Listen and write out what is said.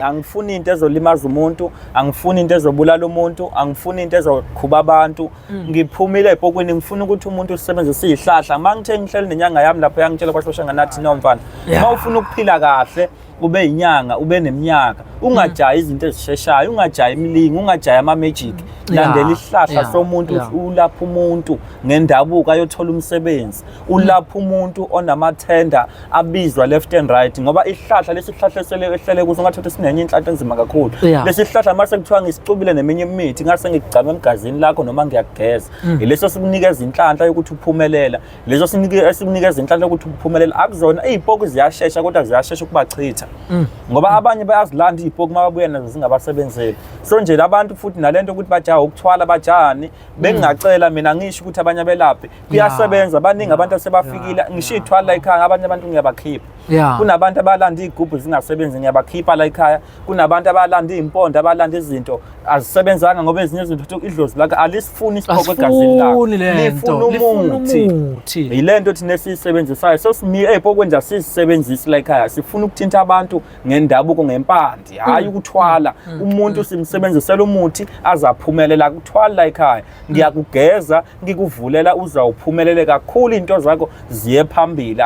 Angifuni into ezolimaza umuntu, angifuni into ezobulala umuntu, angifuni into ezokhuba abantu. Ngiphumile ebhokweni ngifuna ukuthi umuntu usebenzise izihlahla. Mangithe ngihleli nenyanga yami lapho yangitshela kwaShoshanga nathi nomfana. Uma ufuna ukuphila kahle, ube inyanga, ube neminyaka. Ungajayi izinto ezisheshayo, ungajayi imilingo, ungajayi ama-magic. Landela isihlahla somuntu ulapha umuntu ngendabuko ayothola umsebenzi. Ulapha umuntu onamathenda abizwa left and right ngoba isihlahla lesihlahla ehlele kuzo ngathothi sinenye inhlanhla enzima kakhulu. Lesi sihlahla mase kuthiwa ngisicubile neminye imithi ngase ngigcama emgazini lakho noma ngiyageza. Leso sikunikeza inhlanhla yokuthi uphumelela. Leso sikunikeza inhlanhla yokuthi uphumelela. Akuzona iziphoku ziyashesha kodwa ziyashesha ukubachitha. Ngoba abanye bayazilanda iziphoku mababuya nazo zingabasebenzeli. So nje labantu futhi nalento ukuthi bajaha ukuthwala bajani bengingacela mina ngisho ukuthi abanye belaphi kuyasebenza baningi abantu asebafikile ngisho ithwala la ekhaya abanye abantu ngiyabakhipha. Kunabantu abalanda igubhu zingasebenzi ngiyabakhipha la ekhaya. Kunabantu abalanda impondo abalanda izinto azisebenzanga ngoba ezinye izinto idlozi lakhe alisifuni isiphoko egazini lakho. Lifuna umuthi. Yilento thina esisebenzisayo so simi ephokweni nje sisebenzisa la ekhaya sifuna ukuthinta abantu ngendabuko ngempande hayi ukuthwala umuntu simsebenzisela umuthi azaphumelela kuthwala la ekhaya ngiyakugeza ngikuvulela uzawuphumelele kakhulu into zakho ziye phambili.